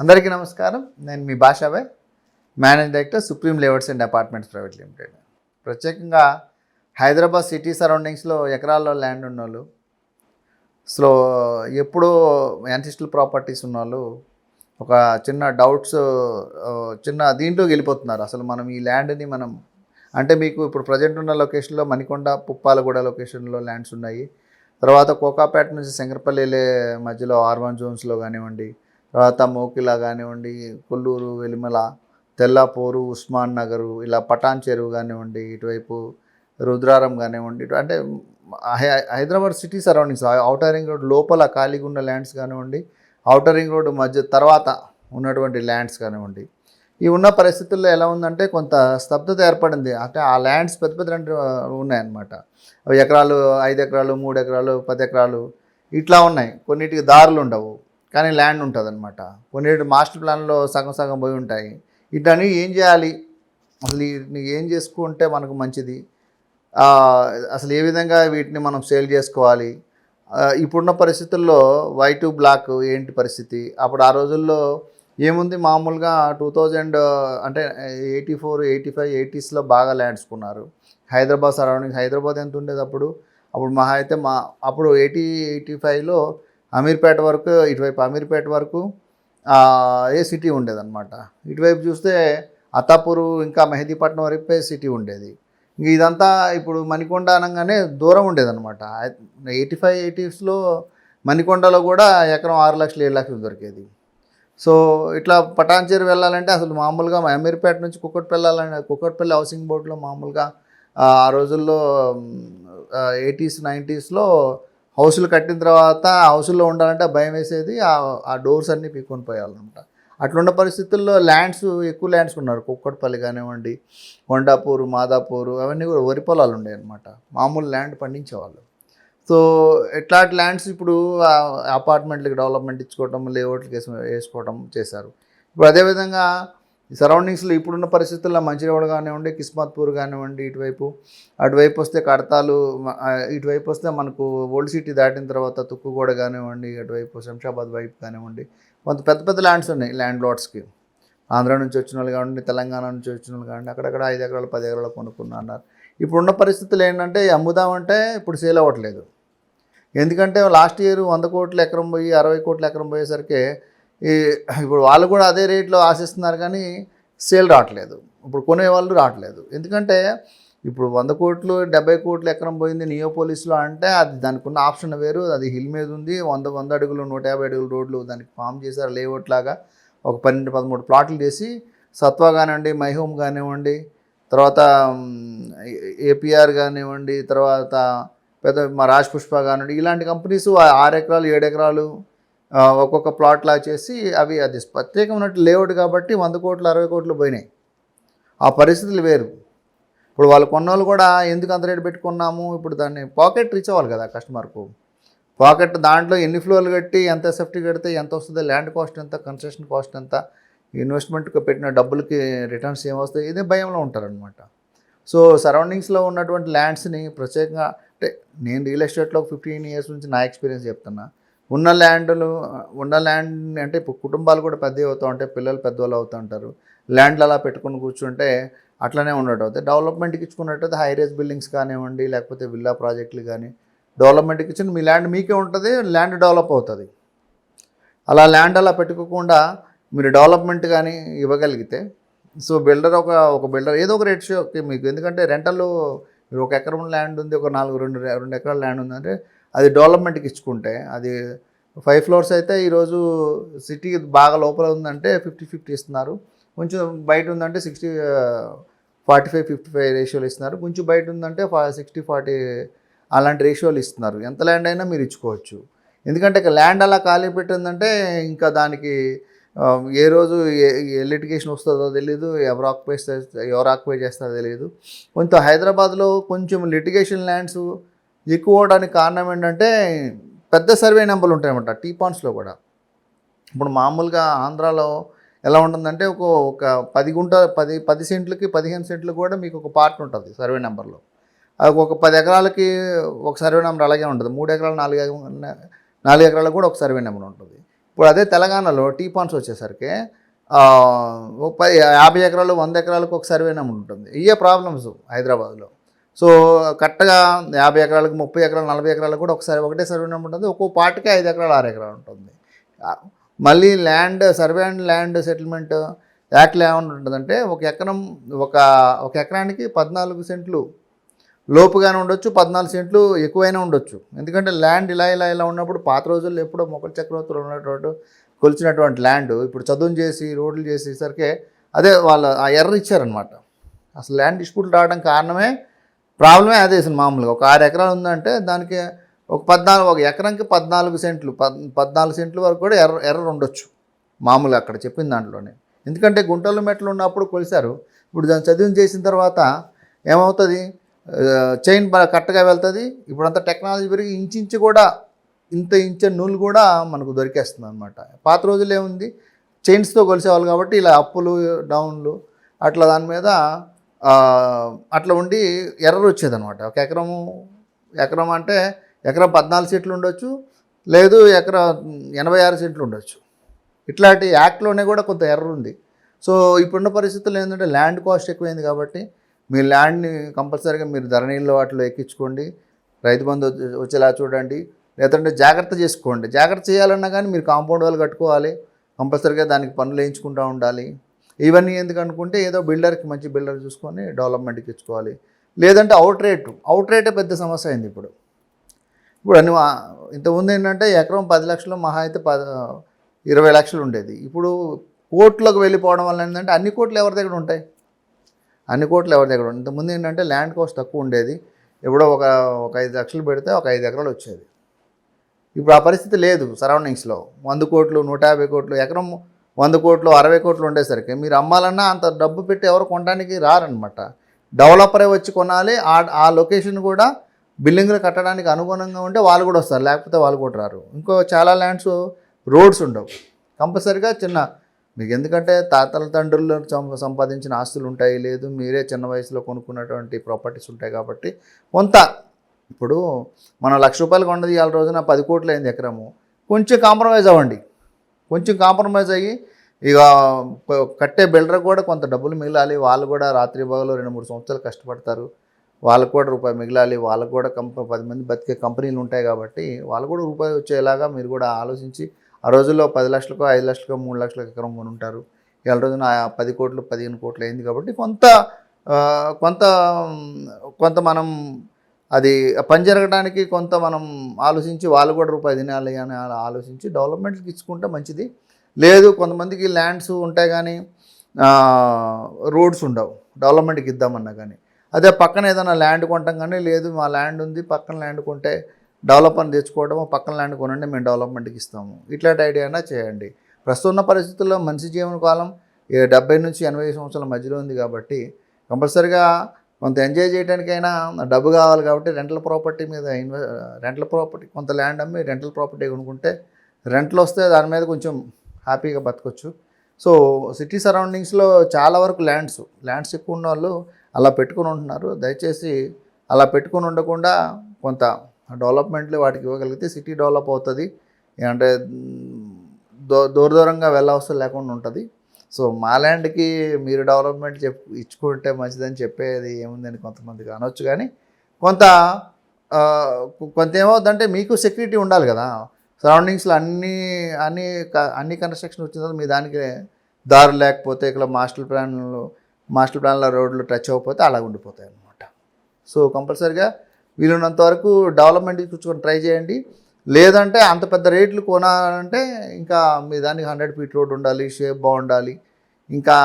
అందరికీ నమస్కారం. నేను మీ Bashabhai, managing director supreme layouts and apartments private limited. ప్రత్యేకంగా హైదరాబాద్ సిటీ సరౌండింగ్స్లో ఎకరాల్లో ల్యాండ్ ఉన్నోళ్ళు, సో ఎప్పుడూ యాన్సిస్టల్ ప్రాపర్టీస్ ఉన్నోళ్ళు ఒక చిన్న డౌట్స్ చిన్న దీంట్లోకి వెళ్ళిపోతున్నారు. అసలు మనం ఈ ల్యాండ్ని అంటే మీకు ఇప్పుడు ప్రజెంట్ ఉన్న లొకేషన్లో మణికొండ, పుప్పాలగూడ లొకేషన్లో ల్యాండ్స్ ఉన్నాయి. తర్వాత కోకాపేట నుంచి శంకరపల్లి వెళ్ళే మధ్యలో R1 జోన్స్లో కానివ్వండి, తర్వాత మోకిలా కానివ్వండి, కొల్లూరు, వెలిమల, తెల్లాపూరు, ఉస్మాన్ నగరు, ఇలా పటాన్ చెరువు కానివ్వండి, ఇటువైపు రుద్రారం కానివ్వండి, అంటే Hyderabad city surroundings outer ring road లోపల ఖాళీగా ఉన్న ల్యాండ్స్ కానివ్వండి, ఔటర్ రింగ్ రోడ్ మధ్య తర్వాత ఉన్నటువంటి ల్యాండ్స్ కానివ్వండి, ఈ ఉన్న పరిస్థితుల్లో ఎలా ఉందంటే కొంత స్తబ్దత ఏర్పడింది. అంటే ఆ ల్యాండ్స్ పెద్ద పెద్ద ఉన్నాయన్నమాట. అవి ఎకరాలు, 5 ఎకరాలు, 3 ఎకరాలు, 10 ఎకరాలు ఇట్లా ఉన్నాయి. కొన్నిటికి దారులు ఉండవు కానీ ల్యాండ్ ఉంటుంది అనమాట. కొన్నిటి మాస్టర్ ప్లాన్లో సగం సగం పోయి ఉంటాయి. ఇట్లని ఏం చేయాలి, అసలు వీటిని ఏం చేసుకుంటే మనకు మంచిది, అసలు ఏ విధంగా వీటిని మనం సేల్ చేసుకోవాలి, ఇప్పుడున్న పరిస్థితుల్లో వైట్ బ్లాక్ ఏంటి పరిస్థితి. అప్పుడు ఆ రోజుల్లో ఏముంది, మామూలుగా 2000 అంటే 84, 85, 80స్లో బాగా ల్యాండ్స్ కొన్నారు. హైదరాబాద్ సరౌండింగ్, హైదరాబాద్ ఎంత ఉండేది అప్పుడు మహా అయితే అప్పుడు 85లో అమీర్పేట వరకు, ఇటువైపు అమీర్పేట వరకు ఏ సిటీ ఉండేదన్నమాట. ఇటువైపు చూస్తే అత్తాపూరు ఇంకా మెహదీపట్నం వరకు సిటీ ఉండేది. ఇంక ఇదంతా ఇప్పుడు మణికొండ అనగానే దూరం ఉండేదన్నమాట. 85, 80స్లో మణికొండలో కూడా ఎకరం 6 లక్షలు, 7 లక్షలు దొరికేది. సో ఇట్లా పటాన్చేరు వెళ్ళాలంటే అసలు మామూలుగా అమీర్పేట నుంచి కుక్కట్పల్లి హౌసింగ్ బోర్డులో మామూలుగా ఆ రోజుల్లో 80s, 90స్లో హౌసులు కట్టిన తర్వాత హౌసుల్లో ఉండాలంటే భయం వేసేది. ఆ డోర్స్ అన్నీ పీక్కొని పోయాలన్నమాట. అట్లున్న పరిస్థితుల్లో ఎక్కువ ల్యాండ్స్ ఉన్నారు. కుక్కట్పల్లి కానివ్వండి, కొండాపూరు, మాదాపూరు, అవన్నీ కూడా వరి పొలాలు ఉండేవి అనమాట. మామూలు ల్యాండ్ పండించేవాళ్ళు. సో ఇట్లాంటి ల్యాండ్స్ ఇప్పుడు అపార్ట్మెంట్లకి డెవలప్మెంట్ ఇచ్చుకోవటం, లేఅవుట్లకి వేసుకోవటం చేశారు. ఇప్పుడు అదేవిధంగా ఈ సరౌండింగ్స్లో ఇప్పుడున్న పరిస్థితుల్లో మంచిర్యాల కానివ్వండి, కిస్మత్పూర్ కానివ్వండి, అటువైపు వస్తే కడతాలు, ఇటువైపు వస్తే మనకు ఓల్డ్ సిటీ దాటిన తర్వాత తుక్కుగూడ కానివ్వండి, అటువైపు శంషాబాద్ వైపు కానివ్వండి, కొంత పెద్ద పెద్ద ల్యాండ్స్ ఉన్నాయి. ల్యాండ్ లాట్స్కి ఆంధ్ర నుంచి వచ్చిన వాళ్ళు కానివ్వండి, తెలంగాణ నుంచి వచ్చిన వాళ్ళు కానివ్వండి, అక్కడక్కడ 5 ఎకరాలు, 10 ఎకరాలు కొనుక్కున్నా అన్నారు. ఇప్పుడున్న పరిస్థితులు ఏంటంటే అమ్ముదామంటే ఇప్పుడు సేల్ అవ్వట్లేదు. ఎందుకంటే లాస్ట్ ఇయర్ 100 కోట్ల ఎకరం పోయి 60 కోట్ల ఎకరం పోయేసరికి ఇప్పుడు వాళ్ళు కూడా అదే రేట్లో ఆశిస్తున్నారు కానీ సేల్ రావట్లేదు. ఇప్పుడు కొనేవాళ్ళు రావట్లేదు. ఎందుకంటే ఇప్పుడు 100 కోట్లు, 70 కోట్ల ఎకరం పోయింది నియోపోలిస్లో అంటే అది దానికి ఉన్న ఆప్షన్ వేరు. అది హిల్ మీద ఉంది. 100 అడుగులు, 150 అడుగుల రోడ్లు దానికి ఫామ్ చేశారు. లేఅవుట్ లాగా ఒక 12, 13 ప్లాట్లు చేసి సత్వా కానివ్వండి, మైహోమ్ కానివ్వండి, తర్వాత ఏపీఆర్ కానివ్వండి, తర్వాత మా రాజ్ పుష్ప కానివ్వండి, ఇలాంటి కంపెనీస్ 6 ఎకరాలు, 7 ఎకరాలు ఒక్కొక్క ప్లాట్లా చేసి అది ప్రత్యేకమైనట్టు లేఅవుట్ కాబట్టి 100 కోట్లు, 60 కోట్లు పోయినాయి. ఆ పరిస్థితులు వేరు. ఇప్పుడు వాళ్ళు కొన్నోళ్ళు కూడా ఎందుకు అంత రేటు పెట్టుకున్నాము, ఇప్పుడు దాన్ని పాకెట్ రీచ్ అవ్వాలి కదా కస్టమర్కు. పాకెట్ దాంట్లో ఎన్ని ఫ్లోర్లు కట్టి, ఎంత సేఫ్టీ కడితే ఎంత వస్తుంది, ల్యాండ్ కాస్ట్ ఎంత, కన్స్ట్రక్షన్ కాస్ట్ ఎంత, ఇన్వెస్ట్మెంట్కి పెట్టిన డబ్బులకి రిటర్న్స్ ఏమొస్తాయి, ఇదే భయంలో ఉంటారనమాట. సో సరౌండింగ్స్లో ఉన్నటువంటి ల్యాండ్స్ని ప్రత్యేకంగా, అంటే నేను రియల్ ఎస్టేట్లో 15 ఇయర్స్ నుంచి నా ఎక్స్పీరియన్స్ చెప్తున్నా. ఉన్న ల్యాండ్ అంటే ఇప్పుడు కుటుంబాలు కూడా పెద్దవి అవుతూ ఉంటాయి, పిల్లలు పెద్దవాళ్ళు అవుతూ ఉంటారు. ల్యాండ్లు అలా పెట్టుకుని కూర్చుంటే అట్లనే ఉండటం అవుతాయి. డెవలప్మెంట్కి ఇచ్చుకున్నట్టయితే హై రేజ్ బిల్డింగ్స్ కానివ్వండి, లేకపోతే విల్లా ప్రాజెక్టులు కానీ డెవలప్మెంట్కి ఇచ్చిన మీ ల్యాండ్ మీకే ఉంటుంది, ల్యాండ్ డెవలప్ అవుతుంది. అలా ల్యాండ్ అలా పెట్టుకోకుండా మీరు డెవలప్మెంట్ కానీ ఇవ్వగలిగితే, సో బిల్డర్ ఒక బిల్డర్ ఏదో ఒక రేషియోకి మీకు, ఎందుకంటే రెంటల్లో మీరు 1 ఎకరం ల్యాండ్ ఉంది, ఒక 2 ఎకరాల ల్యాండ్ ఉందంటే అది డెవలప్మెంట్కి ఇచ్చుకుంటే అది 5 ఫ్లోర్స్ అయితే ఈరోజు సిటీ బాగా లోపల ఉందంటే 50-50 ఇస్తున్నారు. కొంచెం బయట ఉందంటే 45, 55 రేషియోలు ఇస్తున్నారు. కొంచెం బయట ఉందంటే 60-40 అలాంటి రేషియోలు ఇస్తున్నారు. ఎంత ల్యాండ్ అయినా మీరు ఇచ్చుకోవచ్చు. ఎందుకంటే ల్యాండ్ అలా ఖాళీ పెట్టిందంటే ఇంకా దానికి ఏ రోజు ఏ లిటిగేషన్ వస్తుందో తెలియదు, ఎవరు ఆక్యుపై చేస్తారో తెలియదు. కొంత హైదరాబాద్లో కొంచెం లిటిగేషన్ ల్యాండ్స్ ఎక్కువ అవడానికి కారణం ఏంటంటే పెద్ద సర్వే నెంబర్లు ఉంటాయన్నమాట. టీపాన్స్లో కూడా ఇప్పుడు మామూలుగా ఆంధ్రాలో ఎలా ఉంటుందంటే ఒక 10 సెంట్లకి 15 సెంట్లు కూడా మీకు ఒక పార్ట్ ఉంటుంది సర్వే నెంబర్లో. ఒక 10 ఎకరాలకి ఒక సర్వే నెంబర్ అలాగే ఉంటుంది. 3 ఎకరాలు, 4 ఎకరాలకు కూడా ఒక సర్వే నెంబర్ ఉంటుంది. ఇప్పుడు అదే తెలంగాణలో టీ పాండ్స్ వచ్చేసరికి ఓ 50 ఎకరాలు 100 ఎకరాలకు ఒక సర్వే నెంబర్ ఉంటుంది. ఇవే ప్రాబ్లమ్స్ హైదరాబాద్లో. సో కరెక్ట్గా 50 ఎకరాలకు 30 ఎకరాలు 40 ఎకరాలకు కూడా ఒకసారి ఒకటే సర్వే నెంబర్ ఉంటుంది. ఒక్కో పార్ట్కి 5 ఎకరాలు 6 ఎకరాలు ఉంటుంది. మళ్ళీ land survey and land settlement యాక్ట్లో ఏమైనా ఉంటుందంటే ఒక ఎకరానికి 14 సెంట్లు లోపుగానే ఉండొచ్చు, 14 సెంట్లు ఎక్కువైనా ఉండొచ్చు. ఎందుకంటే ల్యాండ్ ఇలా ఉన్నప్పుడు పాత రోజుల్లో ఎప్పుడో మొఘల్ చక్రవర్తులు ఉన్నటువంటి కొలిచినటువంటి ల్యాండ్ ఇప్పుడు చదువును చేసి రోడ్లు చేసేసరికి అదే వాళ్ళ ఆ ఎర్ర ఇచ్చారనమాట. అసలు ల్యాండ్ డిస్ప్యూట్లు రావడం ప్రాబ్లమే అదే. అసలు మామూలుగా ఒక 6 ఎకరాలు ఉందంటే దానికి ఒక ఎకరానికి 14 సెంట్లు 14 సెంట్ల వరకు కూడా ఎర్ర ఉండొచ్చు మామూలుగా అక్కడ చెప్పిన దాంట్లోనే. ఎందుకంటే గుంటలు మెట్లు ఉన్నప్పుడు కొలిశారు. ఇప్పుడు దాన్ని చదువును చేసిన తర్వాత ఏమవుతుంది, చైన్ కరెక్ట్గా వెళ్తుంది. ఇప్పుడంతా టెక్నాలజీ పెరిగి ఇంచు కూడా ఇంచ నూలు కూడా మనకు దొరికేస్తుంది అనమాట. పాత రోజులు ఏముంది, చైన్స్తో కొలిసేవాళ్ళు కాబట్టి ఇలా అప్పులు డౌన్లు అట్లా దాని మీద అట్లా ఉండి ఎర్ర వచ్చేదనమాట. ఒక ఎకరం అంటే ఎకరం 14 సెంట్లు ఉండొచ్చు, లేదు ఎకరం 86 సెంట్లు ఉండొచ్చు. ఇట్లాంటి యాక్ట్లోనే కూడా కొంత ఎర్ర ఉంది. సో ఇప్పుడున్న పరిస్థితుల్లో ఏంటంటే ల్యాండ్ కాస్ట్ ఎక్కువైంది కాబట్టి మీ ల్యాండ్ని కంపల్సరీగా మీరు ధరణిలో వాటిలో ఎక్కించుకోండి, రైతు బంధు వచ్చేలా చూడండి, లేదంటే జాగ్రత్త చేసుకోండి. జాగ్రత్త చేయాలన్నా కానీ మీరు కాంపౌండ్ వాళ్ళు కట్టుకోవాలి, కంపల్సరీగా దానికి పనులు వేయించుకుంటూ ఉండాలి. ఇవన్నీ ఎందుకు అనుకుంటే ఏదో బిల్డర్కి మంచి బిల్డర్ చూసుకొని డెవలప్మెంట్కి ఇచ్చుకోవాలి. లేదంటే అవుట్ రేటే పెద్ద సమస్య అయింది ఇప్పుడు అన్ని. ఇంతకుముందు ఏంటంటే ఎకరం 10 లక్షలు మహా అయితే 20 లక్షలు ఉండేది. ఇప్పుడు కోట్లకు వెళ్ళిపోవడం వల్ల ఏంటంటే అన్ని కోట్లు ఎవరి దగ్గర ఉంటాయి, ఇంతకుముందు ఏంటంటే ల్యాండ్ కాస్ట్ తక్కువ ఉండేది. ఎప్పుడో ఒక 5 లక్షలు పెడితే ఒక 5 ఎకరాలు వచ్చేది. ఇప్పుడు ఆ పరిస్థితి లేదు. సరౌండింగ్స్లో 100 కోట్లు 150 కోట్లు ఎకరం 100 కోట్లు 60 కోట్లు ఉండేసరికి మీరు అమ్మాలన్నా అంత డబ్బు పెట్టి ఎవరు కొనడానికి రారనమాట. డెవలపరే వచ్చి కొనాలి. ఆ లొకేషన్ కూడా బిల్డింగ్లు కట్టడానికి అనుగుణంగా ఉంటే వాళ్ళు కూడా వస్తారు, లేకపోతే వాళ్ళు కూడా రారు. ఇంకో చాలా ల్యాండ్స్ రోడ్స్ ఉండవు. కంపల్సరీగా మీకు ఎందుకంటే తాతల తండ్రులు సంపాదించిన ఆస్తులు ఉంటాయి, లేదు మీరే చిన్న వయసులో కొనుక్కున్నటువంటి ప్రాపర్టీస్ ఉంటాయి. కాబట్టి కొంత ఇప్పుడు మనం ₹1,00,000 కొన్నది ఇవాళ రోజున 10 కోట్లు అయింది ఎకరము. కొంచెం కాంప్రమైజ్ అయ్యి ఇక కట్టే బిల్డర్ కూడా కొంత డబ్బులు మిగలాలి. వాళ్ళు కూడా రాత్రి పగలు 2-3 సంవత్సరాలు కష్టపడతారు, వాళ్ళకు కూడా రూపాయి మిగలాలి. వాళ్ళకు కూడా 10 మంది బతికే కంపెనీలు ఉంటాయి కాబట్టి వాళ్ళు కూడా రూపాయి వచ్చేలాగా మీరు కూడా ఆలోచించి, ఆ రోజుల్లో 10 లక్షలకో 5 లక్షలకో 3 లక్షలకు ఎకరం కొని ఉంటారు. ఇవాళ రోజున 10 కోట్లు 15 కోట్లు అయింది కాబట్టి కొంత మనం అది పని జరగడానికి కొంత మనం ఆలోచించి వాళ్ళు కూడా రూపాయి తినాలి అని ఆలోచించి డెవలప్మెంట్కి ఇచ్చుకుంటే మంచిది. లేదు కొంతమందికి ల్యాండ్స్ ఉంటాయి కానీ రోడ్స్ ఉండవు, డెవలప్మెంట్కి ఇద్దామన్నా కానీ. అదే పక్కన ఏదైనా ల్యాండ్ కొంటాం కానీ, లేదు మా ల్యాండ్ ఉంది పక్కన ల్యాండ్ కొంటే డెవలపర్ని తెచ్చుకోవడము, పక్కన ల్యాండ్ కొనండి మేము డెవలప్మెంట్కి ఇస్తాము, ఇట్లాంటి ఐడియా అయినా చేయండి. ప్రస్తుతం ఉన్న పరిస్థితుల్లో మనిషి జీవన కాలం 70 నుంచి 80 సంవత్సరాల మధ్యలో ఉంది కాబట్టి కంపల్సరీగా కొంత ఎంజాయ్ చేయడానికైనా డబ్బు కావాలి. కాబట్టి రెంటల్ ప్రాపర్టీ కొంత ల్యాండ్ అమ్మి రెంటల్ ప్రాపర్టీ కొనుక్కుంటే రెంట్లు వస్తే దాని మీద కొంచెం హ్యాపీగా బతకొచ్చు. సో సిటీ సరౌండింగ్స్లో చాలా వరకు ల్యాండ్స్ ఎక్కువ ఉన్న వాళ్ళు అలా పెట్టుకుని ఉంటున్నారు. దయచేసి అలా పెట్టుకుని ఉండకుండా కొంత డెవలప్మెంట్లు వాటికి ఇవ్వగలిగితే సిటీ డెవలప్ అవుతుంది. అంటే దూరంగా వెళ్ళవసరం లేకుండా ఉంటుంది. సో మా ల్యాండ్కి మీరు డెవలప్మెంట్ ఇచ్చుకుంటే మంచిదని చెప్పేది ఏముందని కొంతమందికి అనొచ్చు. కానీ కొంత ఏమవుతుందంటే మీకు సెక్యూరిటీ ఉండాలి కదా. సరౌండింగ్స్లో అన్ని కన్స్ట్రక్షన్ వచ్చిన తర్వాత మీ దానికి దారి లేకపోతే ఇక్కడ మాస్టర్ ప్లాన్లో రోడ్లు టచ్ అవ్వకపోతే అలా ఉండిపోతాయి అన్నమాట. సో కంపల్సరీగా వీలున్నంత వరకు డెవలప్మెంట్ కూర్చొని ట్రై చేయండి. లేదంటే అంత పెద్ద రేట్లు కొనాలంటే ఇంకా మీ దానికి 100 ఫీట్ రోడ్ ఉండాలి, షేప్ బాగుండాలి. ఇంకా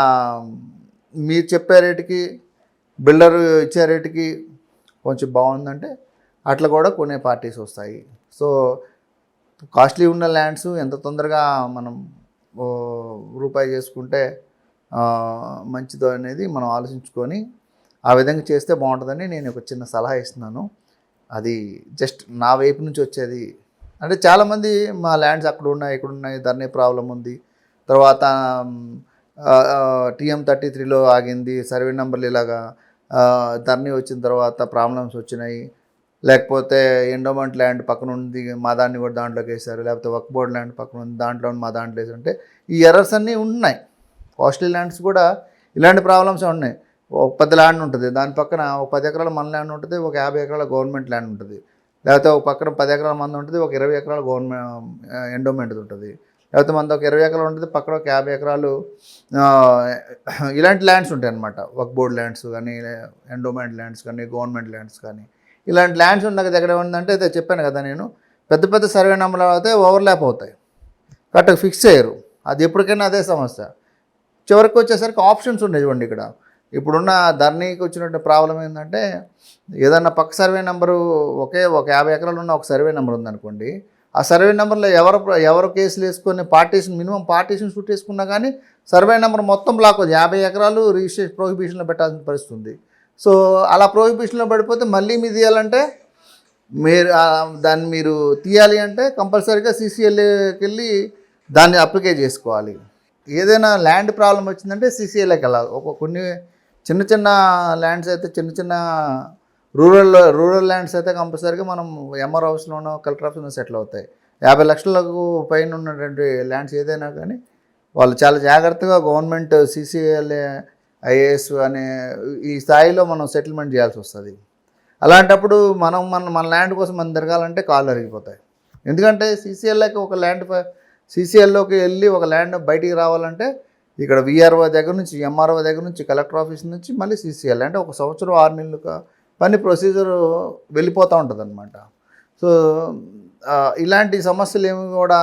మీరు చెప్పే రేటుకి బిల్డర్ ఇచ్చే రేటుకి కొంచెం బాగుందంటే అట్లా కూడా కొనే పార్టీస్ వస్తాయి. సో కాస్ట్లీ ఉన్న ల్యాండ్స్ ఎంత తొందరగా మనం రూపాయి చేసుకుంటే మంచిదో అనేది మనం ఆలోచించుకొని ఆ విధంగా చేస్తే బాగుంటుందని నేను ఒక చిన్న సలహా ఇస్తున్నాను. అది జస్ట్ నా వైపు నుంచి వచ్చేది. అంటే చాలామంది మా ల్యాండ్స్ అక్కడ ఉన్నాయి ఇక్కడ ఉన్నాయి, ధరణి ప్రాబ్లం ఉంది, తర్వాత TM33లో ఆగింది, సర్వే నెంబర్లు ఇలాగా ధరణి వచ్చిన తర్వాత ప్రాబ్లమ్స్ వచ్చినాయి, లేకపోతే ఎండోమెంట్ ల్యాండ్ పక్కన ఉంది మా దాన్ని కూడా దాంట్లోకి వేశారు, లేకపోతే వక్ బోర్డ్ ల్యాండ్ పక్కన ఉంది దాంట్లో మా దాంట్లో వేసారు అంటే ఈ ఎర్రర్స్ అన్నీ ఉన్నాయి. కాస్ట్లీ ల్యాండ్స్ కూడా ఇలాంటి ప్రాబ్లమ్స్ ఉన్నాయి. ఒక పెద్ద ల్యాండ్ ఉంటుంది, దాని పక్కన ఒక 10 ఎకరాల మన ల్యాండ్ ఉంటుంది, ఒక 50 ఎకరాల గవర్నమెంట్ ల్యాండ్ ఉంటుంది, లేకపోతే ఒక పక్కన 10 ఎకరాల మంది ఉంటుంది, ఒక 20 ఎకరాల గవర్నమెంట్ ఎండోమెంట్ ఉంటుంది, లేకపోతే మనది ఒక 20 ఎకరాలు ఉంటుంది, పక్కన ఒక 50 ఎకరాలు ఇలాంటి ల్యాండ్స్ ఉంటాయి అన్నమాట. వక్ బోర్డ్ ల్యాండ్స్ కానీ, ఎండోమెంట్ ల్యాండ్స్ కానీ, గవర్నమెంట్ ల్యాండ్స్ కానీ, ఇలాంటి ల్యాండ్స్ ఉన్న దగ్గర ఏముందంటే అయితే చెప్పాను కదా నేను, పెద్ద పెద్ద సర్వే నెంబర్లు అయితే ఓవర్లాప్ అవుతాయి, కరెక్ట్గా ఫిక్స్ చేయరు. అది ఎప్పటికైనా అదే సమస్య. చివరికి వచ్చేసరికి ఆప్షన్స్ ఉన్నాయి చూడండి. ఇక్కడ ఇప్పుడున్న ధరణికి వచ్చినట్టు ప్రాబ్లం ఏంటంటే, ఏదన్నా పక్క సర్వే నెంబరు ఒక 50 ఎకరాలు ఉన్న ఒక సర్వే నెంబర్ ఉందనుకోండి, ఆ సర్వే నెంబర్లో ఎవరు కేసులు వేసుకొని మినిమం పార్టీషన్ షూట్ వేసుకున్నా కానీ సర్వే నెంబర్ మొత్తం బ్లాక్ అవుతుంది. 50 ఎకరాలు రిజిస్ట్రేషన్ ప్రొహిబిషన్లో పెట్టాల్సిన పరిస్థితి ఉంది. సో అలా ప్రొహిబిషన్లో పడిపోతే మళ్ళీ మీరు తీయాలంటే దాన్ని మీరు తీయాలి అంటే కంపల్సరీగా సీసీఎల్ఏకి వెళ్ళి దాన్ని అప్లికే చేసుకోవాలి. ఏదైనా ల్యాండ్ ప్రాబ్లం వచ్చిందంటే సీసీఎల్ఏకి వెళ్ళాలి. కొన్ని చిన్న చిన్న ల్యాండ్స్ అయితే, చిన్న చిన్న రూరల్ ల్యాండ్స్ అయితే కంపల్సరీగా మనం ఎంఆర్ హౌస్లోనో కలెక్టర్ ఆఫీస్లో సెటిల్ అవుతాయి. 50 లక్షలకు పైన ఉన్నటువంటి ల్యాండ్స్ ఏదైనా కానీ వాళ్ళు చాలా జాగ్రత్తగా గవర్నమెంట్ సీసీఎల్ఏ ఐఏఎస్ అనే ఈ స్థాయిలో మనం సెటిల్మెంట్ చేయాల్సి వస్తుంది. అలాంటప్పుడు మన ల్యాండ్ కోసం మనం తిరగాలంటే కాళ్ళు అరిగిపోతాయి. ఎందుకంటే సీసీఎల్లోకి వెళ్ళి ఒక ల్యాండ్ బయటికి రావాలంటే ఇక్కడ విఆర్ఓ దగ్గర నుంచి, ఎంఆర్ఓ దగ్గర నుంచి, కలెక్టర్ ఆఫీస్ నుంచి మళ్ళీ సీసీఎల్ అంటే 1 సంవత్సరం 6 నెలలు పని ప్రొసీజర్ వెళ్ళిపోతూ ఉంటుంది అనమాట. సో ఇలాంటి సమస్యలు ఏమి కూడా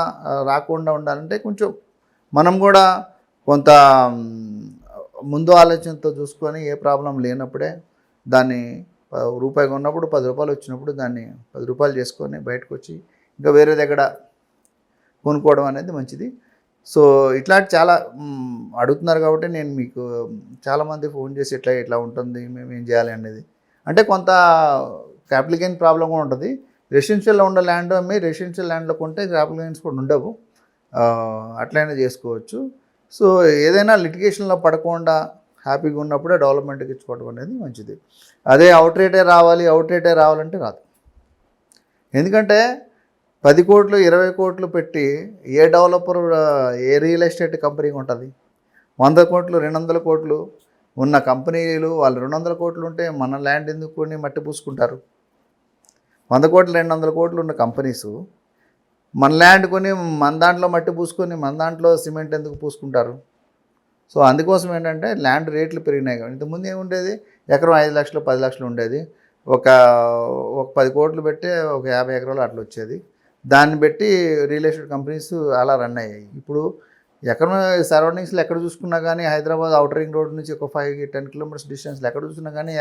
రాకుండా ఉండాలంటే కొంచెం మనం కూడా కొంత ముందు ఆలోచనతో చూసుకొని ఏ ప్రాబ్లం లేనప్పుడే దాన్ని రూపాయి కొన్నప్పుడు 10 రూపాయలు వచ్చినప్పుడు దాన్ని 10 రూపాయలు చేసుకొని బయటకు వచ్చి ఇంకా వేరే దగ్గర కొనుక్కోవడం అనేది మంచిది. సో ఇట్లాంటి చాలా అడుగుతున్నారు కాబట్టి నేను మీకు చాలామంది ఫోన్ చేసి ఇట్లా ఉంటుంది, మేము ఏం చేయాలి అనేది. అంటే కొంత క్యాపిటల్ గెయిన్ ప్రాబ్లం కూడా ఉంటుంది. రెసిడెన్షియల్లో ఉన్న ల్యాండ్ అమ్మి రెసిడెన్షియల్ ల్యాండ్లో కొంటే క్యాపిటల్ గెయిన్స్ కూడా ఉండవు, అట్లయినా చేసుకోవచ్చు. సో ఏదైనా లిటిగేషన్లో పడకుండా హ్యాపీగా ఉన్నప్పుడే డెవలప్మెంట్కి ఇచ్చుకోవడం అనేది మంచిది. అదే అవుట్ రేటే రావాలంటే రాదు. ఎందుకంటే 10 కోట్లు 20 కోట్లు పెట్టి ఏ డెవలపర్, ఏ రియల్ ఎస్టేట్ కంపెనీకి ఉంటుంది? 100 కోట్లు 200 కోట్లు ఉన్న కంపెనీలు వాళ్ళు 200 కోట్లు ఉంటే మన ల్యాండ్ ఎందుకు కొని మట్టి పూసుకుంటారు? 100 కోట్లు 200 కోట్లు ఉన్న కంపెనీసు మన ల్యాండ్ కొని మన దాంట్లో మట్టి పూసుకొని మన దాంట్లో సిమెంట్ ఎందుకు పూసుకుంటారు? సో అందుకోసం ఏంటంటే ల్యాండ్ రేట్లు పెరిగినాయి. కాబట్టి ఇంతకుముందు ఏముండేది, ఎకరం 5 లక్షలు 10 లక్షలు ఉండేది, ఒక 10 కోట్లు పెట్టి ఒక 50 ఎకరాలు అట్లా వచ్చేది. దాన్ని బట్టి రియల్ ఎస్టేట్ కంపెనీస్ అలా రన్ అయ్యాయి. ఇప్పుడు ఎక్కడ సరౌండింగ్స్లో ఎక్కడ చూసుకున్నా కానీ హైదరాబాద్ అవుటర్ రింగ్ రోడ్ నుంచి ఒక 5-10 కిలోమీటర్స్ డిస్టెన్స్లో ఎక్కడ చూసినా కానీ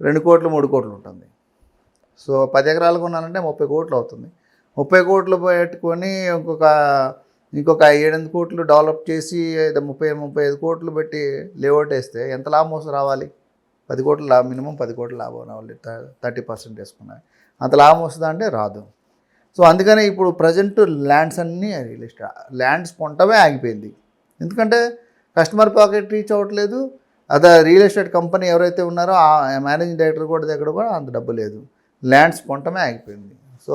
2 కోట్లు 3 కోట్లు ఉంటుంది. సో 10 ఎకరాలు కొనాలంటే 30 కోట్లు అవుతుంది. 30 కోట్లు పెట్టుకొని ఇంకొక 7-8 కోట్లు డెవలప్ చేసి 30-35 కోట్లు పెట్టి లేఅవుట్ వేస్తే ఎంత లాభం వస్తుంది రావాలి? 10 కోట్ల లాభం, మినిమం 10 కోట్ల లాభం రావాలి. 30% వేసుకున్నాయి, అంత లాభం వస్తుందా అంటే రాదు. సో అందుకనే ఇప్పుడు ప్రజెంట్ ల్యాండ్స్ అన్నీ ల్యాండ్స్ పొంటమే ఆగిపోయింది. ఎందుకంటే కస్టమర్ పాకెట్ రీచ్ అవ్వట్లేదు. అదే రియల్ ఎస్టేట్ కంపెనీ ఎవరైతే ఉన్నారో ఆ మేనేజింగ్ డైరెక్టర్ దగ్గర కూడా అంత డబ్బు లేదు, ల్యాండ్స్ పొంటమే ఆగిపోయింది. సో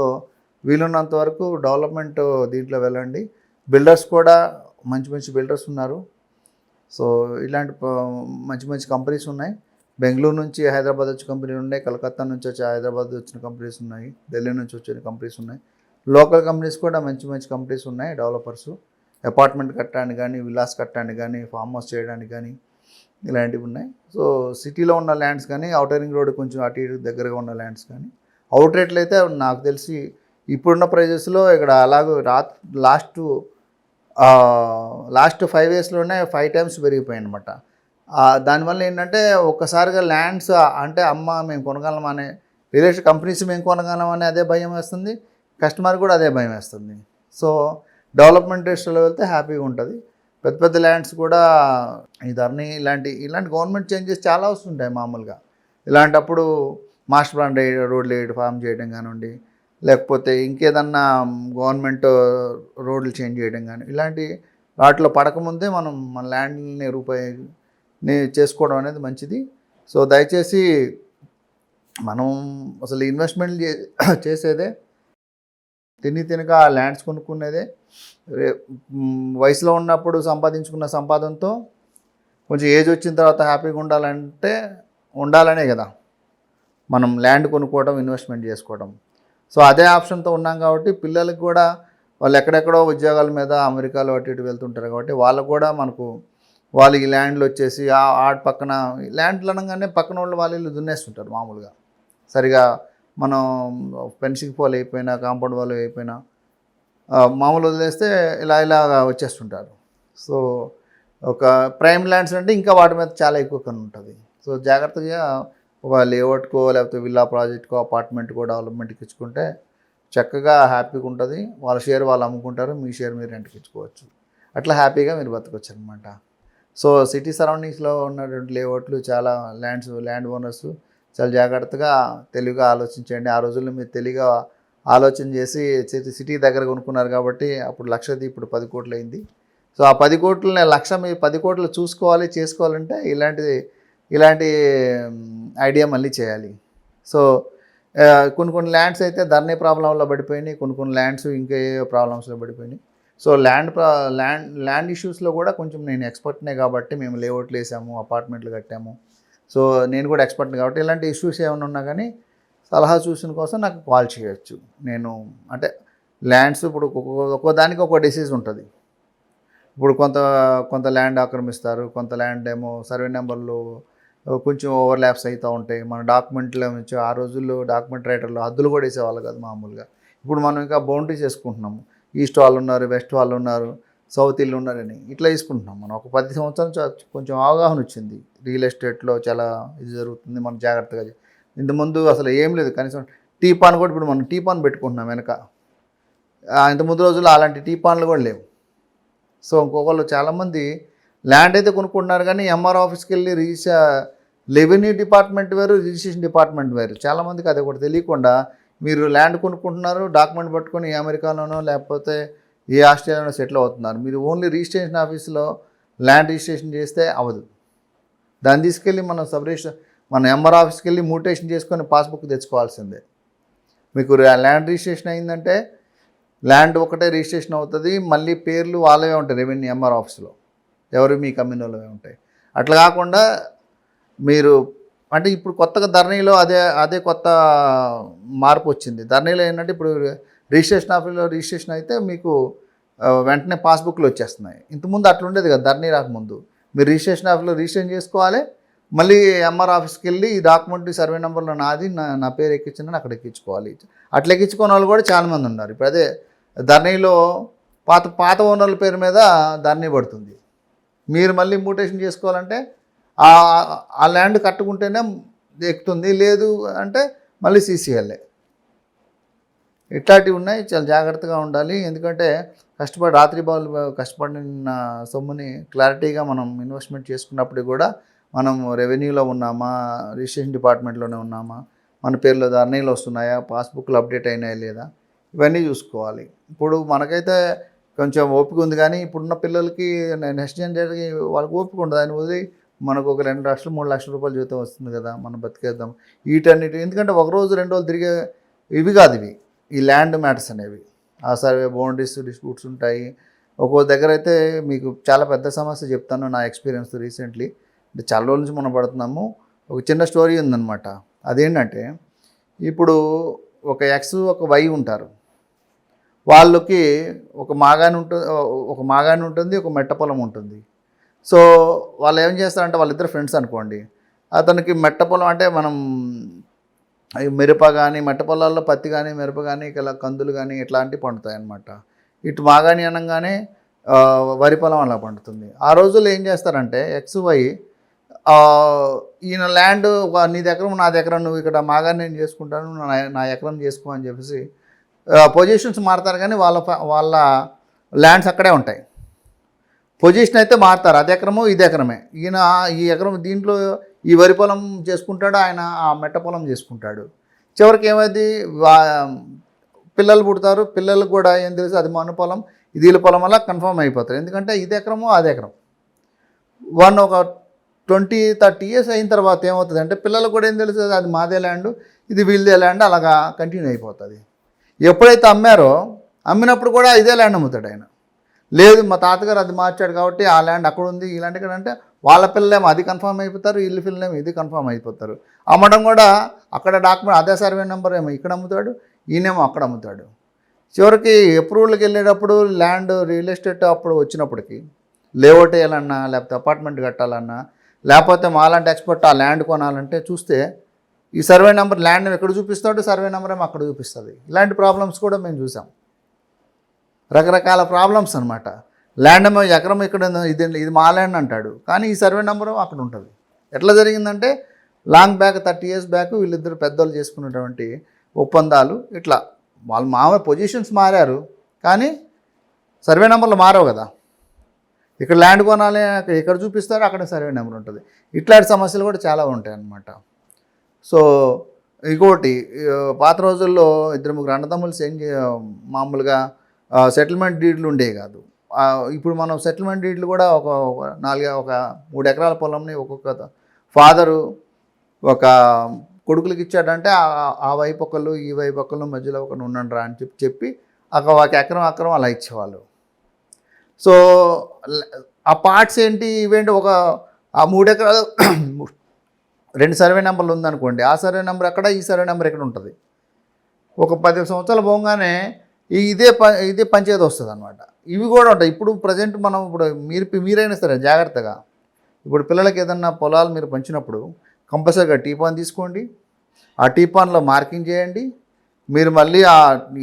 వీలున్నంత వరకు డెవలప్మెంట్ దీంట్లో వెళ్ళండి. బిల్డర్స్ కూడా మంచి బిల్డర్స్ ఉన్నారు. సో ఇలాంటి మంచి కంపెనీస్ ఉన్నాయి. బెంగళూరు నుంచి హైదరాబాద్ వచ్చిన కంపెనీలు ఉన్నాయి, కలకత్తా నుంచి వచ్చి హైదరాబాద్ వచ్చిన కంపెనీస్ ఉన్నాయి, ఢిల్లీ నుంచి వచ్చిన కంపెనీస్ ఉన్నాయి, లోకల్ కంపెనీస్ కూడా మంచి కంపెనీస్ ఉన్నాయి. డెవలపర్స్ అపార్ట్మెంట్ కట్టడానికి కానీ, విల్లాస్ కట్టడానికి కానీ, ఫామ్ హౌస్ చేయడానికి కానీ ఇలాంటివి ఉన్నాయి. సో సిటీలో ఉన్న ల్యాండ్స్ కానీ, అవుటర్ రింగ్ రోడ్ కొంచెం అటు ఇటు దగ్గరగా ఉన్న ల్యాండ్స్ కానీ అవుట్ రేట్లు అయితే నాకు తెలిసి ఇప్పుడున్న ప్రైజెస్లో ఇక్కడ అలాగే లాస్ట్ 5 yearsలోనే 5 times పెరిగిపోయాయి అనమాట. దానివల్ల ఏంటంటే ఒక్కసారిగా ల్యాండ్స్ అంటే మేము కొనగలమనే రియల్ ఎస్టేట్ కంపెనీస్ మేము కొనగలమని అదే భయం వేస్తుంది, కస్టమర్ కూడా అదే భయం వేస్తుంది. సో డెవలప్మెంట్ రేట్స్లో వెళ్తే హ్యాపీగా ఉంటుంది. పెద్ద ల్యాండ్స్ కూడా ఈ ధరణి ఇలాంటి గవర్నమెంట్ చేంజెస్ చాలా వస్తుంటాయి మామూలుగా. ఇలాంటప్పుడు మాస్టర్ ప్లాన్ రోడ్లు ఫామ్ చేయడం కానివ్వండి, లేకపోతే ఇంకేదన్నా గవర్నమెంట్ రోడ్లు చేంజ్ చేయడం కానీ, ఇలాంటి వాటిలో పడకముందే మనం మన ల్యాండ్ని చేసుకోవడం అనేది మంచిది. సో దయచేసి మనం అసలు ఇన్వెస్ట్మెంట్ చేసేదే తినక ల్యాండ్స్ కొనుక్కునేదే వయసులో ఉన్నప్పుడు సంపాదించుకున్న సంపాదనతో కొంచెం ఏజ్ వచ్చిన తర్వాత హ్యాపీగా ఉండాలనే కదా మనం ల్యాండ్ కొనుక్కోవడం, ఇన్వెస్ట్మెంట్ చేసుకోవడం. సో అదే ఆప్షన్తో ఉన్నాం కాబట్టి పిల్లలకి కూడా వాళ్ళు ఎక్కడెక్కడో ఉద్యోగాల మీద అమెరికాలో అటు ఇటు వెళ్తుంటారు కాబట్టి వాళ్ళకు కూడా వాళ్ళు ఈ ల్యాండ్లు వచ్చేసి పక్కన ల్యాండ్లు అనగానే పక్కన వాళ్ళు ఇల్లు దున్నేస్తుంటారు మామూలుగా. సరిగా మనం ఫెన్సింగ్ పోల్ అయిపోయినా, కాంపౌండ్ వాళ్ళు అయిపోయినా మామూలు వదిలేస్తే ఇలా వచ్చేస్తుంటారు. సో ఒక ప్రైమ్ ల్యాండ్స్ అంటే ఇంకా వాటి మీద చాలా ఎక్కువ కన్ను ఉంటుంది. సో జాగ్రత్తగా ఒక లేఅవుట్కో లేకపోతే విల్లా ప్రాజెక్ట్కో అపార్ట్మెంట్కో డెవలప్మెంట్కి ఇచ్చుకుంటే చక్కగా హ్యాపీగా ఉంటుంది. వాళ్ళ షేర్ వాళ్ళు అమ్ముకుంటారు, మీ షేర్ మీరు రెంట్కి ఇచ్చుకోవచ్చు. అట్లా హ్యాపీగా మీరు బతకొచ్చు అనమాట. సో సిటీ సరౌండింగ్స్లో ఉన్నటువంటి లేఅవుట్లు చాలా ల్యాండ్ ఓనర్స్ చాలా జాగ్రత్తగా తెలివిగా ఆలోచించండి. ఆ రోజుల్లో మీరు తెలివిగా ఆలోచన చేసి సిటీ దగ్గర కొనుక్కున్నారు కాబట్టి అప్పుడు లక్షది ఇప్పుడు 10 కోట్లు అయింది. సో ఆ 10 కోట్లని లక్ష మీరు 10 కోట్లు చేసుకోవాలంటే ఇలాంటి ఐడియా మళ్ళీ చేయాలి. సో కొన్ని ల్యాండ్స్ అయితే ధరణి ప్రాబ్లంలో పడిపోయినాయి, కొన్ని ల్యాండ్స్ ఇంకా ఏ ప్రాబ్లమ్స్లో పడిపోయినాయి. సో ల్యాండ్ ఇష్యూస్లో కూడా కొంచెం నేను ఎక్స్పర్ట్నే కాబట్టి మేము లేఅవుట్లు వేసాము, అపార్ట్మెంట్లు కట్టాము. సో నేను కూడా ఎక్స్పర్ట్ని కాబట్టి ఇలాంటి ఇష్యూస్ ఏమైనా ఉన్నా కానీ సలహా సూచన కోసం నాకు కాల్ చేయొచ్చు. నేను అంటే ల్యాండ్స్ ఇప్పుడు ఒక్కో దానికి ఒక డిసీజ్ ఉంటుంది. ఇప్పుడు కొంత ల్యాండ్ ఆక్రమిస్తారు, కొంత ల్యాండ్ ఏమో సర్వే నెంబర్లు కొంచెం ఓవర్లాప్స్ అవుతూ ఉంటాయి. మన డాక్యుమెంట్లో నుంచి ఆ రోజుల్లో డాక్యుమెంట్ రైటర్లు హద్దులు కూడా వేసేవాళ్ళు కాదు మామూలుగా. ఇప్పుడు మనం ఇంకా బౌండరీస్ చేసుకుంటున్నాము. ఈస్ట్ వాళ్ళు ఉన్నారు, వెస్ట్ వాళ్ళు ఉన్నారు, సౌత్ ఇల్లు ఉన్నారని ఇట్లా తీసుకుంటున్నాం. మనం ఒక 10 సంవత్సరాల కొంచెం అవగాహన వచ్చింది. రియల్ ఎస్టేట్లో చాలా ఇది జరుగుతుంది, మనం జాగ్రత్తగా. ఇంతకుముందు అసలు ఏం లేదు, కనీసం టీపాన్ కూడా ఇప్పుడు మనం టీపాన్ పెట్టుకుంటున్నాం వెనక. ఇంతకుముందు రోజుల్లో అలాంటి టీపాన్లు కూడా లేవు. సో ఇంకొకళ్ళు చాలామంది ల్యాండ్ అయితే కొనుక్కుంటున్నారు కానీ ఎంఆర్ ఆఫీస్కి వెళ్ళి రెవెన్యూ డిపార్ట్మెంట్ వేరు, రిజిస్ట్రేషన్ డిపార్ట్మెంట్ వేరు. చాలామందికి అది ఒకటి తెలియకుండా మీరు ల్యాండ్ కొనుక్కుంటున్నారు, డాక్యుమెంట్ పట్టుకొని ఏ అమెరికాలోనో లేకపోతే ఏ ఆస్ట్రేలియాలో సెటిల్ అవుతున్నారు. మీరు ఓన్లీ రిజిస్ట్రేషన్ ఆఫీస్లో ల్యాండ్ రిజిస్ట్రేషన్ చేస్తే అవ్వదు. దాన్ని తీసుకెళ్ళి మన ఎంఆర్ ఆఫీస్కి వెళ్ళి మ్యూటేషన్ చేసుకొని పాస్బుక్ తెచ్చుకోవాల్సిందే. మీకు ల్యాండ్ రిజిస్ట్రేషన్ అయిందంటే ల్యాండ్ ఒకటే రిజిస్ట్రేషన్ అవుతుంది, మళ్ళీ పేర్లు వాళ్ళవే ఉంటాయి రెవెన్యూ ఎంఆర్ ఆఫీస్లో, ఎవరు మీ కమ్యూనిటీలో ఉంటాయి. అట్లా కాకుండా మీరు అంటే ఇప్పుడు కొత్తగా ధరణిలో అదే కొత్త మార్పు వచ్చింది. ధరణిలో ఏంటంటే ఇప్పుడు రిజిస్ట్రేషన్ ఆఫీస్లో రిజిస్ట్రేషన్ అయితే మీకు వెంటనే పాస్బుక్లు వచ్చేస్తున్నాయి. ఇంతకుముందు అట్లా ఉండేది కదా. ధరణి రాకముందు మీరు రిజిస్ట్రేషన్ ఆఫీస్లో రిజిస్ట్రేషన్ చేసుకోవాలి, మళ్ళీ ఎంఆర్ ఆఫీస్కి వెళ్ళి ఈ డాక్యుమెంట్ సర్వే నెంబర్లో నా పేరు ఎక్కించిందని అక్కడ ఎక్కించుకోవాలి. అట్లా ఎక్కించుకునే వాళ్ళు కూడా చాలామంది ఉన్నారు. ఇప్పుడు అదే ధరణిలో పాత ఓనర్ల పేరు మీద ధరణి పడుతుంది. మీరు మళ్ళీ మ్యూటేషన్ చేసుకోవాలంటే ఆ ల్యాండ్ కట్టుకుంటేనే ఎక్కుతుంది, లేదు అంటే మళ్ళీ సీసీఎల్ఏ. ఇట్లాంటివి ఉన్నాయి. చాలా జాగ్రత్తగా ఉండాలి. ఎందుకంటే రాత్రి బాల్ కష్టపడిన సొమ్ముని క్లారిటీగా మనం ఇన్వెస్ట్మెంట్ చేసుకున్నప్పుడు కూడా మనం రెవెన్యూలో ఉన్నామా, రిజిస్ట్రేషన్ డిపార్ట్మెంట్లోనే ఉన్నామా, మన పేర్లో ధరణిలు వస్తున్నాయా, పాస్బుక్లు అప్డేట్ అయినాయా లేదా, ఇవన్నీ చూసుకోవాలి. ఇప్పుడు మనకైతే కొంచెం ఓపిక ఉంది కానీ ఇప్పుడున్న పిల్లలకి నెక్స్ట్ జనరేషన్కి వాళ్ళకి ఓపిక ఉండదు. ఆయన వదిలి మనకు ఒక 2 లక్షలు 3 లక్షల రూపాయలు జీతం వస్తుంది కదా, మనం బతికేద్దాం వీటన్నిటి. ఎందుకంటే ఒక రోజు 2 రోజులు తిరిగే ఇవి కాదు ఇవి, ఈ ల్యాండ్ మ్యాటర్స్ అనేవి. ఆ సర్వే బౌండరీస్ డిస్ప్యూట్స్ ఉంటాయి. ఒక్కో దగ్గర అయితే మీకు చాలా పెద్ద సమస్య చెప్తాను, నా ఎక్స్పీరియన్స్ రీసెంట్లీ. అంటే చాలా రోజుల నుంచి మనం పడుతున్నాము. ఒక చిన్న స్టోరీ ఉందన్నమాట. అదేంటంటే ఇప్పుడు ఒక ఎక్స్ ఒక వై ఉంటారు. వాళ్ళకి ఒక మాగాని ఉంటుంది, ఒక మెట్ట పొలం ఉంటుంది. సో వాళ్ళు ఏం చేస్తారంటే వాళ్ళిద్దరు ఫ్రెండ్స్ అనుకోండి. అతనికి మెట్ట పొలం అంటే మనం మిరప కానీ, మెట్ట పొలాల్లో పత్తి కానీ, మిరప కానీ, ఇలా కందులు కానీ ఇట్లాంటివి పండుతాయి అన్నమాట. ఇటు మాగాని అనగానే వరి పొలం అలా పండుతుంది. ఆ రోజుల్లో ఏం చేస్తారంటే ఎక్స్ వై ఈయన ల్యాండ్ నీది ఎకరం నాది ఎకరం, నువ్వు ఇక్కడ మాగాని నేను చేసుకుంటాను, నా ఎకరం చేసుకో అని చెప్పేసి పొజిషన్స్ మారుతారు కానీ వాళ్ళ ల్యాండ్స్ అక్కడే ఉంటాయి. పొజిషన్ అయితే మారుతారు, అది ఎకరము ఇది ఎకరమే. ఈయన ఈ ఎకరం దీంట్లో ఈ వరి పొలం చేసుకుంటాడు, ఆయన ఆ మెట్ట పొలం చేసుకుంటాడు. చివరికి ఏమైంది, పిల్లలు పుడతారు. పిల్లలకు కూడా ఏం తెలుసు అది మన పొలం ఇది వీళ్ళ పొలం వల్ల కన్ఫర్మ్ అయిపోతారు. ఎందుకంటే ఇది ఎకరము అది ఎకరం. ఒక 20-30 ఇయర్స్ అయిన తర్వాత ఏమవుతుంది అంటే పిల్లలకు కూడా ఏం తెలుస్తుంది, అది మాదే ల్యాండ్, ఇది వీళ్ళదే ల్యాండ్, అలాగా కంటిన్యూ అయిపోతుంది. ఎప్పుడైతే అమ్మారో అమ్మినప్పుడు కూడా ఇదే ల్యాండ్ అమ్ముతాడు ఆయన. లేదు మా తాతగారు అది మార్చాడు కాబట్టి ఆ ల్యాండ్ అక్కడ ఉంది, ఈ ల్యాండ్ ఇక్కడ అంటే వాళ్ళ పిల్లలేమో అది కన్ఫర్మ్ అయిపోతారు, వీళ్ళ పిల్లలేమో ఇది కన్ఫర్మ్ అయిపోతారు. అమ్మడం కూడా అక్కడ డాక్యుమెంట్ అదే సర్వే నెంబర్ ఏమో ఇక్కడ అమ్ముతాడు, ఈయనేమో అక్కడ అమ్ముతాడు. చివరికి అప్రూవల్కి వెళ్ళేటప్పుడు ల్యాండ్ రియల్ ఎస్టేట్ అప్పుడు వచ్చినప్పటికీ లేఅవుట్ వేయాలన్నా, లేకపోతే అపార్ట్మెంట్ కట్టాలన్నా, లేకపోతే మాలాంటి ఎక్స్పర్ట్ ఆ ల్యాండ్ కొనాలంటే చూస్తే ఈ సర్వే నెంబర్ ల్యాండ్ ఎక్కడ చూపిస్తాడు, సర్వే నెంబర్ ఏమో అక్కడ చూపిస్తుంది. ఇలాంటి ప్రాబ్లమ్స్ కూడా మేము చూసాం, రకరకాల ప్రాబ్లమ్స్ అనమాట. ల్యాండ్ ఏమో ఎకరం ఇక్కడ ఇది మా ల్యాండ్ అంటాడు, కానీ ఈ సర్వే నెంబర్ అక్కడ ఉంటుంది. ఎట్లా జరిగిందంటే లాంగ్ బ్యాక్ 30 ఇయర్స్ బ్యాక్ వీళ్ళిద్దరు పెద్దోళ్ళు చేసుకున్నటువంటి ఒప్పందాలు ఇట్లా. వాళ్ళు మామూలు పొజిషన్స్ మారారు కానీ సర్వే నెంబర్లు మారవు కదా. ఇక్కడ ల్యాండ్ కొనాలి, ఇక్కడ చూపిస్తారు, అక్కడ సర్వే నెంబర్ ఉంటుంది. ఇట్లాంటి సమస్యలు కూడా చాలా ఉంటాయి అన్నమాట. సో ఇంకోటి, పాత రోజుల్లో 2-3 అన్నదమ్ములు మామూలుగా సెటిల్మెంట్ డీడ్లు ఉండేవి కాదు. ఇప్పుడు మనం సెటిల్మెంట్ డీడ్లు కూడా ఒక 3 ఎకరాల పొలంని ఒక్కొక్క ఫాదరు ఒక కొడుకులకి ఇచ్చాడంటే ఆ వైపు ఒకళ్ళు ఈ వైపు ఒకళ్ళు మధ్యలో ఒకళ్ళు ఉండండి రా అని చెప్పి ఒక ఎకరం అలా ఇచ్చేవాళ్ళు. సో ఆ పార్ట్స్ ఏంటి ఇవేంటి, ఆ 3 ఎకరాలు 2 సర్వే నెంబర్లు ఉందనుకోండి, ఆ సర్వే నెంబర్ ఎక్కడ, ఈ సర్వే నెంబర్ ఎక్కడ ఉంటుంది. ఒక 10 సంవత్సరాలు పోగానే ఇదే పంచాయతీ వస్తుంది అనమాట. ఇవి కూడా ఉంటాయి. ఇప్పుడు ప్రజెంట్ మనం మీరైనా సరే జాగ్రత్తగా ఇప్పుడు పిల్లలకి ఏదన్నా పొలాలు మీరు పంచినప్పుడు కంపల్సరీగా టీపాన్ తీసుకోండి, ఆ టీపాన్లో మార్కింగ్ చేయండి. మీరు మళ్ళీ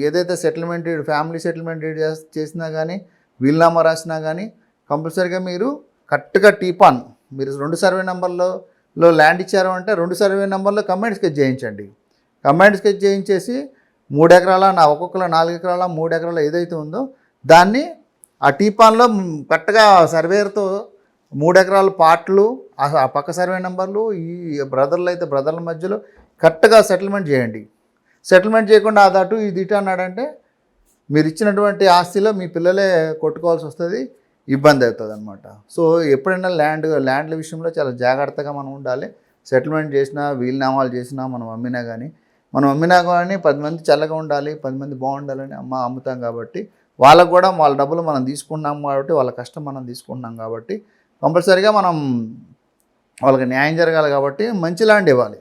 ఏదైతే settlement deed, family settlement deed చేసినా కానీ, వీల్నామా రాసినా కానీ కంపల్సరీగా మీరు కరెక్ట్గా టీపాన్, మీరు 2 సర్వే నెంబర్లో ల్యాండ్ ఇచ్చారు అంటే 2 సర్వే నెంబర్లో కంబైన్డ్ స్కెచ్ చేయించండి. కంబైన్డ్ స్కెచ్ చేయించేసి 3 ఎకరాల, ఒక్కొక్కరు 4 ఎకరాల, 3 ఎకరాల ఏదైతే ఉందో దాన్ని ఆ టీపాన్లో కరెక్ట్గా సర్వేయర్తో 3 ఎకరాల పార్ట్లు, ఆ పక్క సర్వే నెంబర్లు, ఈ బ్రదర్లు అయితే బ్రదర్ల మధ్యలో కరెక్ట్గా సెటిల్మెంట్ చేయండి. సెటిల్మెంట్ చేయకుండా అది అటు ఇది ఇటు అన్నాడంటే మీరు ఇచ్చినటువంటి ఆస్తిలో మీ పిల్లలే కొట్టుకోవాల్సి వస్తుంది, ఇబ్బంది అవుతుంది అనమాట. సో ఎప్పుడైనా ల్యాండ్ల విషయంలో చాలా జాగ్రత్తగా మనం ఉండాలి. సెటిల్మెంట్ చేసినా, వీలునామాలు చేసినా, మనం అమ్మినా కానీ 10 మంది చల్లగా ఉండాలి, 10 మంది బాగుండాలని అమ్ముతాం కాబట్టి వాళ్ళకు కూడా వాళ్ళ డబ్బులు మనం తీసుకున్నాం కాబట్టి, వాళ్ళ కష్టం మనం తీసుకుంటున్నాం కాబట్టి కంపల్సరీగా మనం వాళ్ళకి న్యాయం జరగాలి. కాబట్టి మంచి ల్యాండ్ ఇవ్వాలి.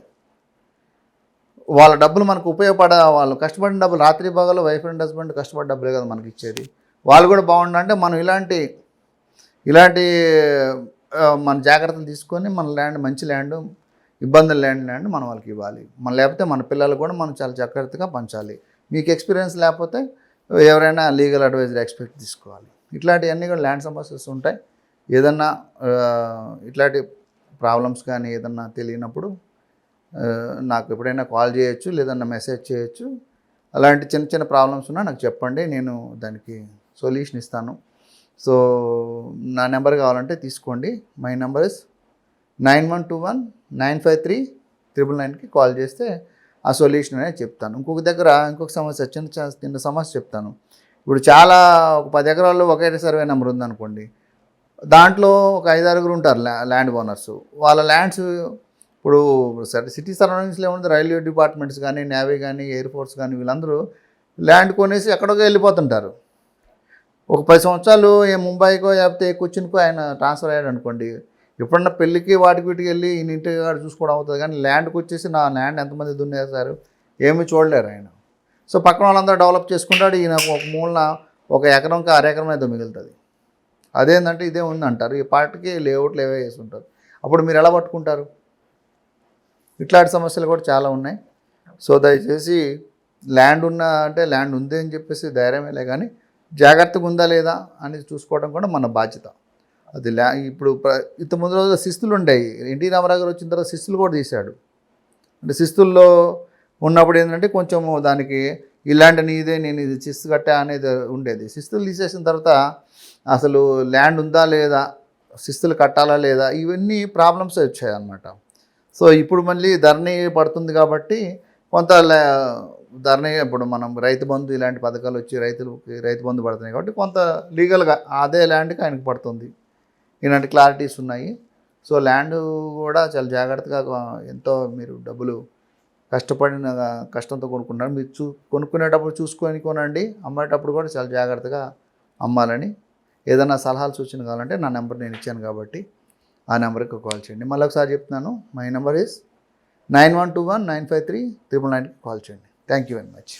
వాళ్ళ డబ్బులు మనకు వాళ్ళు కష్టపడిన డబ్బులు, రాత్రి పగలు వైఫ్ అండ్ హస్బెండ్ కష్టపడ్డ డబ్బులే కదా మనకి ఇచ్చేది. వాళ్ళు కూడా బాగుండాలంటే మనం ఇలాంటి మన జాగ్రత్తలు తీసుకొని మన ల్యాండ్, మంచి ల్యాండ్, ఇబ్బందులు ల్యాండ్ మనం వాళ్ళకి ఇవ్వాలి. లేకపోతే మన పిల్లలు కూడా మనం చాలా జాగ్రత్తగా పంచాలి. మీకు ఎక్స్పీరియన్స్ లేకపోతే ఎవరైనా లీగల్ అడ్వైజర్ ఎక్స్పర్ట్ తీసుకోవాలి. ఇట్లాంటివన్నీ కూడా ల్యాండ్ సమస్యస్ ఉంటాయి. ఏదన్నా ఇట్లాంటి ప్రాబ్లమ్స్ కానీ ఏదన్నా తెలియనప్పుడు నాకు ఎప్పుడైనా కాల్ చేయొచ్చు, లేదన్నా మెసేజ్ చేయొచ్చు. అలాంటి చిన్న ప్రాబ్లమ్స్ ఉన్నా నాకు చెప్పండి, నేను దానికి సొల్యూషన్ ఇస్తాను. సో నా నెంబర్ కావాలంటే తీసుకోండి. మై నెంబర్ ఇస్ 9121-953-999కి కాల్ చేస్తే ఆ సొల్యూషన్ అనేది చెప్తాను. ఇంకొక సమస్య, చిన్న సమస్య చెప్తాను. ఇప్పుడు చాలా ఒక 10 ఎకరాల్లో ఒకే సర్వే నెంబర్ ఉందనుకోండి, దాంట్లో ఒక 5-6 ఉంటారు ల్యాండ్ ఓనర్స్. వాళ్ళ ల్యాండ్స్ ఇప్పుడు సిటీ సరౌండింగ్స్లో ఏముంది, రైల్వే డిపార్ట్మెంట్స్ కానీ, నేవీ కానీ, ఎయిర్ ఫోర్స్ కానీ వీళ్ళందరూ ల్యాండ్ కొనేసి ఎక్కడికో వెళ్ళిపోతుంటారు. ఒక 10 సంవత్సరాలు ముంబైకో లేకపోతే కొచ్చిన్కో ఆయన ట్రాన్స్ఫర్ అయ్యాడు అనుకోండి, ఎప్పుడన్నా పెళ్ళికి వీటికి వెళ్ళి ఈయన ఇంటి కాడ చూసుకోవడం అవుతుంది. కానీ ల్యాండ్కి వచ్చేసి నా ల్యాండ్ ఎంతమంది దున్నేస్తారు, ఏమీ చూడలేరు ఆయన. సో పక్కన వాళ్ళందరూ డెవలప్ చేసుకుంటాడు, ఈయన ఒక మూలన ఒక ఎకరంకి 1/2 ఎకరం ఏదో మిగులుతుంది. అదేంటంటే ఇదే ఉందంటారు, ఈ పార్టీకి లేఅవుట్లు ఏవే వేసి ఉంటారు. అప్పుడు మీరు ఎలా పట్టుకుంటారు? ఇట్లాంటి సమస్యలు కూడా చాలా ఉన్నాయి. సో దయచేసి ల్యాండ్ ల్యాండ్ ఉంది అని చెప్పేసి ధైర్యమేలే, కానీ జాగ్రత్తగా ఉందా లేదా అనేది చూసుకోవడం కూడా మన బాధ్యత. అది ఇప్పుడు ఇంతకుముందు రోజు శిస్తులు ఉండేవి. ఎన్టీ రామారావు గారు వచ్చిన తర్వాత శిస్తులు కూడా తీశాడు. అంటే శిస్తుల్లో ఉన్నప్పుడు ఏంటంటే కొంచెం దానికి ఇలాంటి నీదే, నేను ఇది శిస్తు కట్టా అనేది ఉండేది. శిస్తులు తీసేసిన తర్వాత అసలు ల్యాండ్ ఉందా లేదా, శిస్తులు కట్టాలా లేదా, ఇవన్నీ ప్రాబ్లమ్స్ వచ్చాయి అన్నమాట. సో ఇప్పుడు మళ్ళీ ధరణి పడుతుంది కాబట్టి కొంత ధరణి, ఇప్పుడు మనం రైతు బంధు ఇలాంటి పథకాలు వచ్చి రైతు బంధు పడుతున్నాయి కాబట్టి కొంత లీగల్గా అదే ల్యాండ్కి ఆయనకు పడుతుంది. ఇలాంటి క్లారిటీస్ ఉన్నాయి. సో ల్యాండ్ కూడా చాలా జాగ్రత్తగా ఎంతో మీరు డబ్బులు కష్టంతో కొనుక్కున్నారు. మీరు కొనుక్కునేటప్పుడు చూసుకొని కొనండి. అమ్మేటప్పుడు కూడా చాలా జాగ్రత్తగా అమ్మాలని. ఏదైనా సలహాలు సూచన కావాలంటే నా నెంబర్ నేను ఇచ్చాను కాబట్టి ఆ నెంబర్కి కాల్ చేయండి. మళ్ళీ ఒకసారి చెప్తున్నాను, మై నెంబర్ ఈస్ 9121953993 కాల్ చేయండి. Thank you very much.